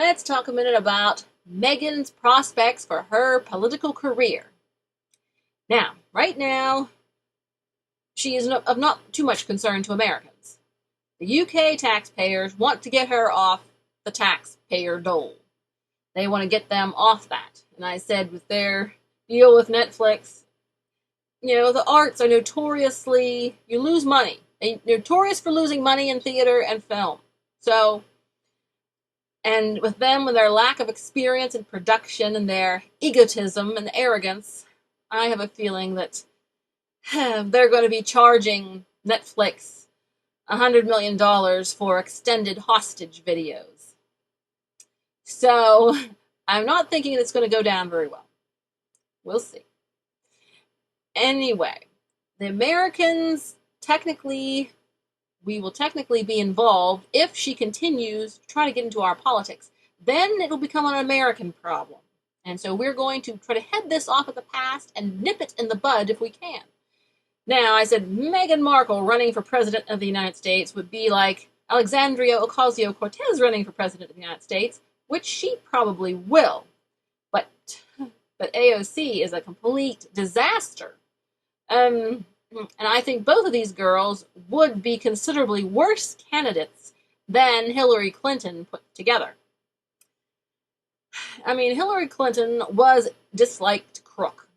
let's talk a minute about Meghan's prospects for her political career. Now, right now, she is of not too much concern to Americans. The UK taxpayers want to get her off the taxpayer dole. They want to get them off that. And I said with their deal with Netflix, the arts are notoriously, you lose money. They're notorious for losing money in theater and film. So, and with them, with their lack of experience in production and their egotism and arrogance, I have a feeling that they're going to be charging Netflix $100 million for extended hostage videos. So, I'm not thinking it's going to go down very well. We'll see. Anyway, the Americans we will technically be involved if she continues to try to get into our politics. Then it'll become an American problem. And so we're going to try to head this off at the past and nip it in the bud if we can. Now, I said Meghan Markle running for president of the United States would be like Alexandria Ocasio-Cortez running for president of the United States, which she probably will. But AOC is a complete disaster. And I think both of these girls would be considerably worse candidates than Hillary Clinton put together. I mean, Hillary Clinton was disliked crook,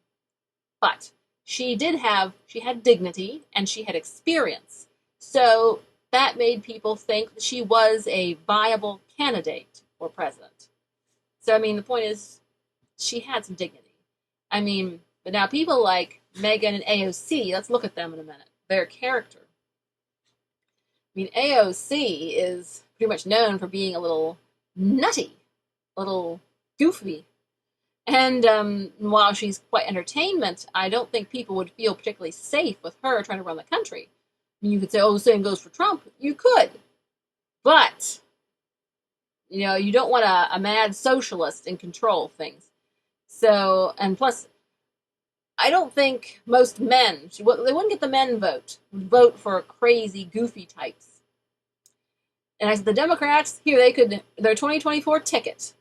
but she had dignity and she had experience. So that made people think that she was a viable candidate for president. So, I mean, the point is, she had some dignity. I mean, but now people like Meghan and AOC, let's look at them in a minute. Their character. I mean, AOC is pretty much known for being a little nutty, a little goofy. And while she's quite entertainment, I don't think people would feel particularly safe with her trying to run the country. I mean, you could say, oh, the same goes for Trump. You could. But, you don't want a mad socialist in control of things. So, and plus, I don't think most men, they wouldn't get the men would vote for crazy, goofy types. And I said, the Democrats, here, their 2024 ticket,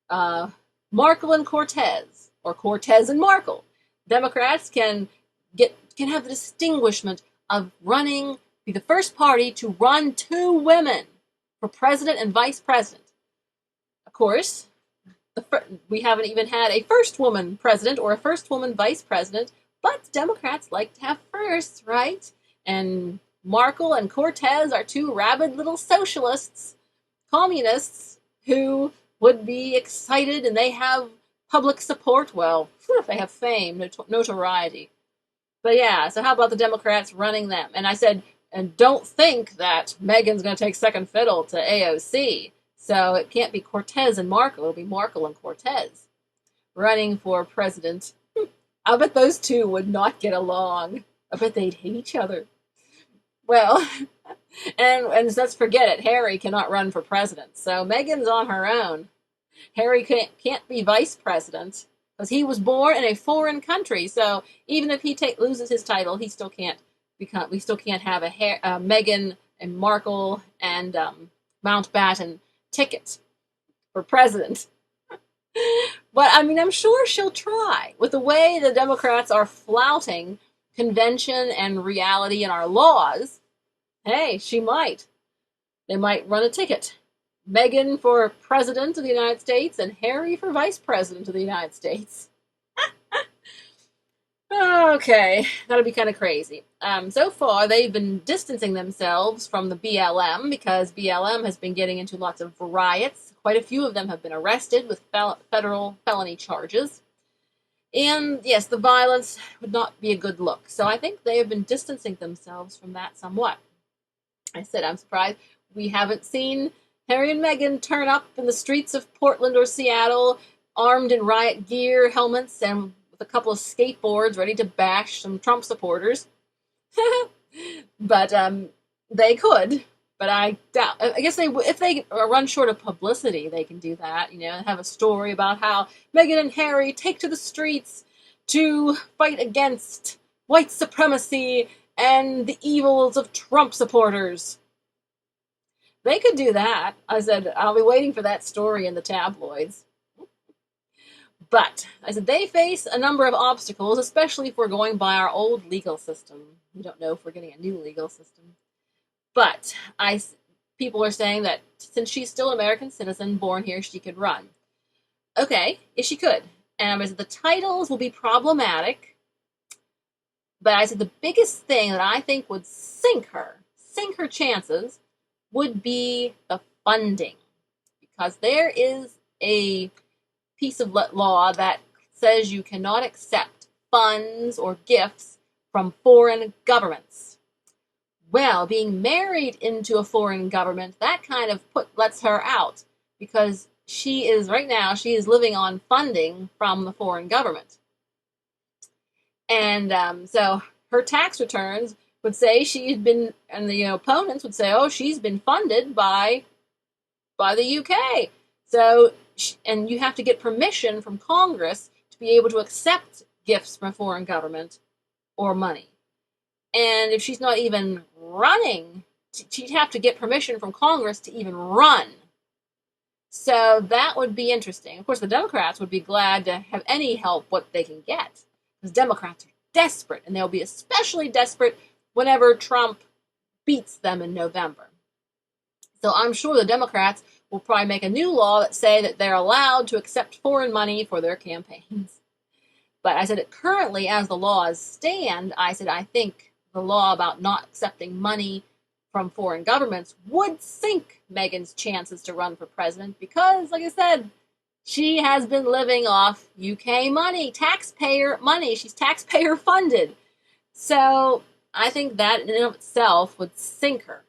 Markle and Cortez, or Cortez and Markle. Democrats can have the distinguishment of be the first party to run two women for president and vice president. Of course, we haven't even had a first woman president or a first woman vice president, but Democrats like to have firsts, right? And Markle and Cortez are two rabid little socialists, communists, who would be excited, and they have public support. Well, they have fame, notoriety. But yeah, so how about the Democrats running them? And I said, and don't think that Meghan's going to take second fiddle to AOC. So it can't be Cortez and Markle. It'll be Markle and Cortez running for president. I bet those two would not get along. I bet they'd hate each other. Well, and let's forget it. Harry cannot run for president. So Meghan's on her own. Harry can't be vice president because he was born in a foreign country. So even if he loses his title, he still can't become. We still can't have a Meghan and Markle and Mountbatten ticket for president. But I mean, I'm sure she'll try. With the way the Democrats are flouting convention and reality and our laws, hey, she might. They might run a ticket. Meghan for president of the United States and Harry for vice president of the United States. Okay, that'll be kind of crazy. So far, they've been distancing themselves from the BLM because BLM has been getting into lots of riots. Quite a few of them have been arrested with federal felony charges. And yes, the violence would not be a good look. So I think they have been distancing themselves from that somewhat. I said, I'm surprised we haven't seen Harry and Meghan turn up in the streets of Portland or Seattle, armed in riot gear, helmets, and with a couple of skateboards ready to bash some Trump supporters. But they could. But I doubt. I guess if they run short of publicity, they can do that. Have a story about how Meghan and Harry take to the streets to fight against white supremacy and the evils of Trump supporters. They could do that. I said, I'll be waiting for that story in the tabloids. But I said, they face a number of obstacles, especially if we're going by our old legal system. We don't know if we're getting a new legal system. But people are saying that since she's still an American citizen, born here, she could run. Okay, if she could. And I said, the titles will be problematic. But I said, the biggest thing that I think would sink her chances, would be the funding. Because there is a piece of law that says you cannot accept funds or gifts from foreign governments. Well, being married into a foreign government, that kind of lets her out, because she is living on funding from the foreign government. And so her tax returns would say she's been, and the opponents would say, oh, she's been funded by the UK. So, and you have to get permission from Congress to be able to accept gifts from a foreign government or money. And if she's not even running, she'd have to get permission from Congress to even run. So that would be interesting. Of course, the Democrats would be glad to have any help what they can get, because Democrats are desperate, and they'll be especially desperate whenever Trump beats them in November. So I'm sure the Democrats will probably make a new law that say that they're allowed to accept foreign money for their campaigns. But I said, currently, as the laws stand, I think the law about not accepting money from foreign governments would sink Meghan's chances to run for president, because, like I said, she has been living off UK money, taxpayer money. She's taxpayer funded. So I think that in and of itself would sink her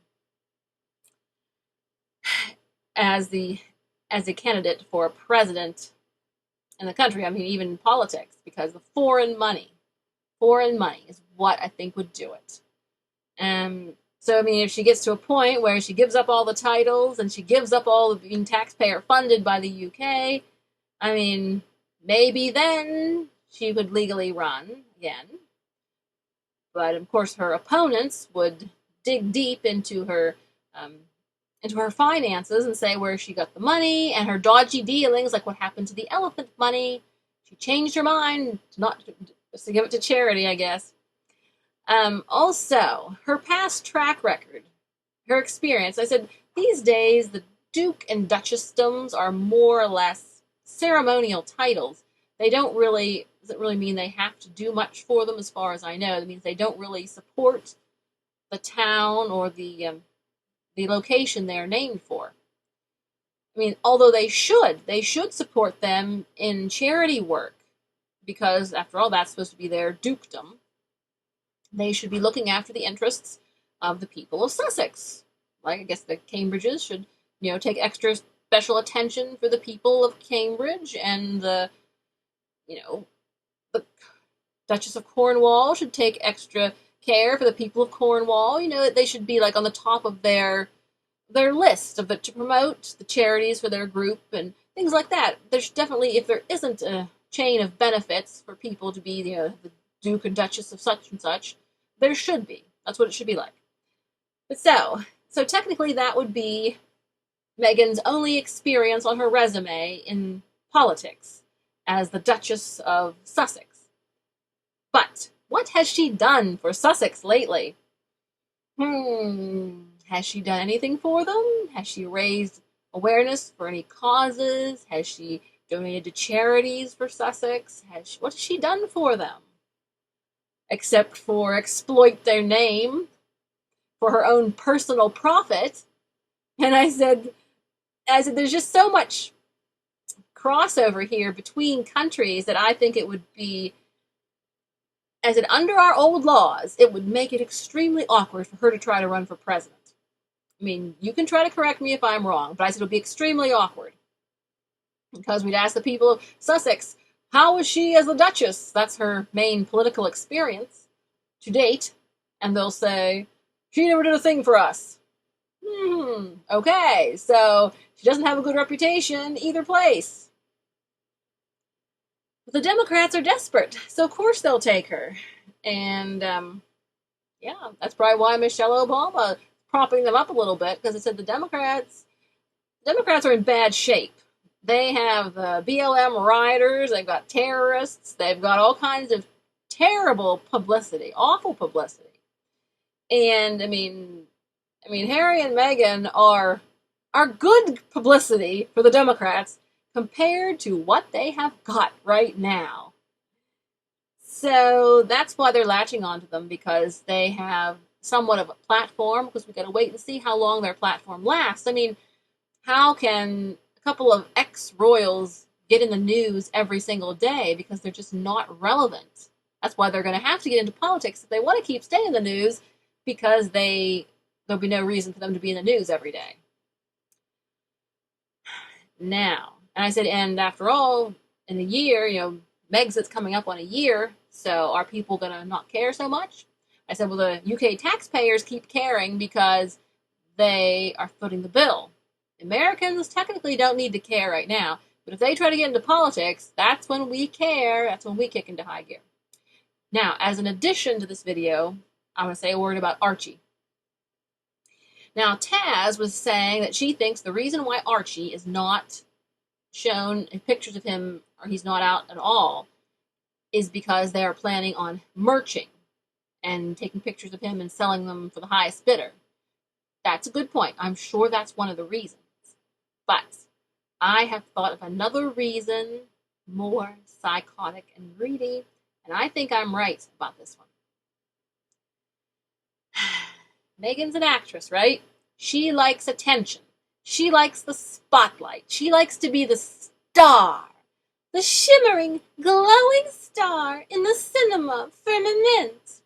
as a candidate for president in the country. I mean, even in politics, because the foreign money is what I think would do it. So, I mean, if she gets to a point where she gives up all the titles and she gives up all of being taxpayer funded by the UK, I mean, maybe then she would legally run again. But of course, her opponents would dig deep into her finances and say where she got the money and her dodgy dealings, like what happened to the elephant money. She changed her mind just to give it to charity, I guess. Also, her past track record, her experience. I said, these days, the Duke and Duchessdoms are more or less ceremonial titles. Doesn't really mean they have to do much for them, as far as I know. It means they don't really support the town or the location they're named for. I mean, although they should support them in charity work, because after all, that's supposed to be their dukedom. They should be looking after the interests of the people of Sussex. Like, I guess the Cambridges should, take extra special attention for the people of Cambridge, and the Duchess of Cornwall should take extra care for the people of Cornwall. They should be like on the top of their list to promote the charities for their group and things like that. There's definitely, if there isn't a chain of benefits for people to be the Duke and Duchess of such and such, there should be. That's what it should be like. But so technically that would be Meghan's only experience on her resume in politics as the Duchess of Sussex. But what has she done for Sussex lately? Has she done anything for them? Has she raised awareness for any causes? Has she donated to charities for Sussex? What has she done for them? Except for exploit their name for her own personal profit. And I said, there's just so much crossover here between countries that I think it would be, under our old laws, it would make it extremely awkward for her to try to run for president. I mean, you can try to correct me if I'm wrong, but I said it would be extremely awkward. Because we'd ask the people of Sussex, how was she as a duchess? That's her main political experience to date. And they'll say, she never did a thing for us. Okay, so she doesn't have a good reputation either place. But the Democrats are desperate, so of course they'll take her. And, that's probably why Michelle Obama propping them up a little bit because it said the Democrats are in bad shape. They have the BLM rioters, they've got terrorists, they've got all kinds of terrible publicity, awful publicity. And I mean, Harry and Meghan are good publicity for the Democrats compared to what they have got right now. So that's why they're latching onto them, because they have somewhat of a platform, because we've got to wait and see how long their platform lasts. I mean, how can a couple of ex-royals get in the news every single day, because they're just not relevant? That's why they're going to have to get into politics if they want to keep staying in the news, because there'll be no reason for them to be in the news every day. Now, and I said, and after all, in a year, Megxit's coming up on a year, so are people going to not care so much? I said, well, the UK taxpayers keep caring because they are footing the bill. Americans technically don't need to care right now, but if they try to get into politics, that's when we care, that's when we kick into high gear. Now, as an addition to this video, I'm going to say a word about Archie. Now, Taz was saying that she thinks the reason why Archie is not shown in pictures of him, or he's not out at all, is because they are planning on merching and taking pictures of him and selling them for the highest bidder. That's a good point. I'm sure that's one of the reasons. But I have thought of another reason, more psychotic and greedy, and I think I'm right about this one. Meghan's an actress, right? She likes attention. She likes the spotlight. She likes to be the star. The shimmering, glowing star in the cinema firmament.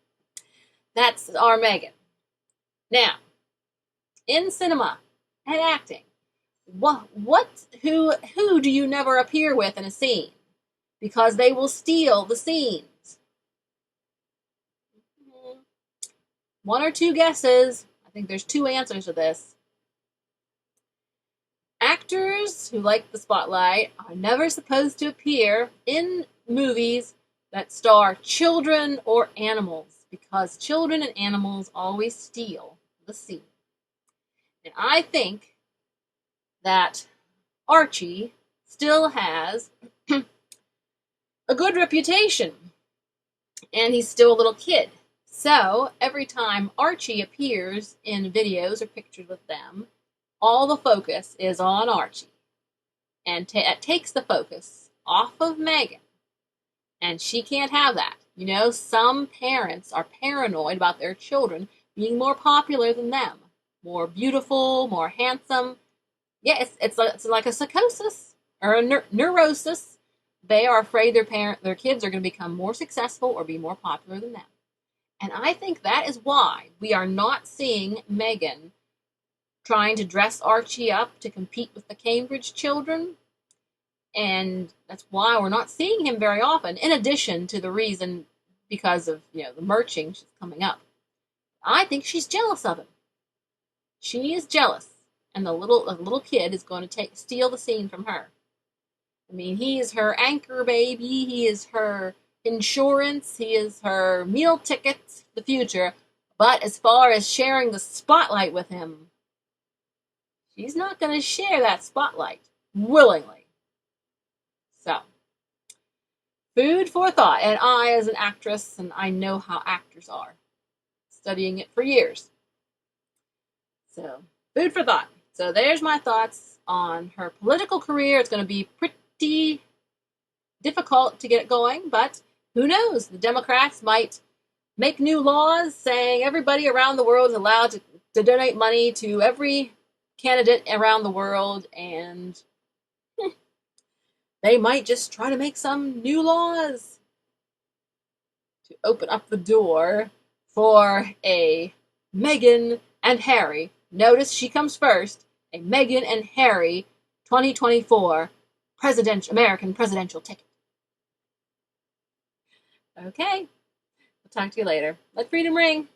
That's our Meghan. Now, in cinema and acting, who do you never appear with in a scene? Because they will steal the scenes. One or two guesses. I think there's two answers to this. Actors who like the spotlight are never supposed to appear in movies that star children or animals, because children and animals always steal the scene. And I think that Archie still has a good reputation, and he's still a little kid. So every time Archie appears in videos or pictures with them, all the focus is on Archie. And it takes the focus off of Meghan. And she can't have that. Some parents are paranoid about their children being more popular than them. More beautiful, more handsome. Yeah, it's like a psychosis or a neurosis. They are afraid their kids are going to become more successful or be more popular than them. And I think that is why we are not seeing Meghan trying to dress Archie up to compete with the Cambridge children. And that's why we're not seeing him very often, in addition to the reason because of, the merching she's coming up. I think she's jealous of him. She is jealous. And the little kid is going to steal the scene from her. I mean, he is her anchor baby. He is her insurance. He is her meal ticket to the future. But as far as sharing the spotlight with him, she's not going to share that spotlight willingly. So, food for thought. And I, as an actress, and I know how actors are, studying it for years. So, food for thought. So there's my thoughts on her political career. It's going to be pretty difficult to get it going, but who knows? The Democrats might make new laws saying everybody around the world is allowed to donate money to every candidate around the world, and they might just try to make some new laws to open up the door for a Meghan and Harry. Notice she comes first. A Meghan and Harry 2024 American presidential ticket. Okay. I'll talk to you later. Let freedom ring.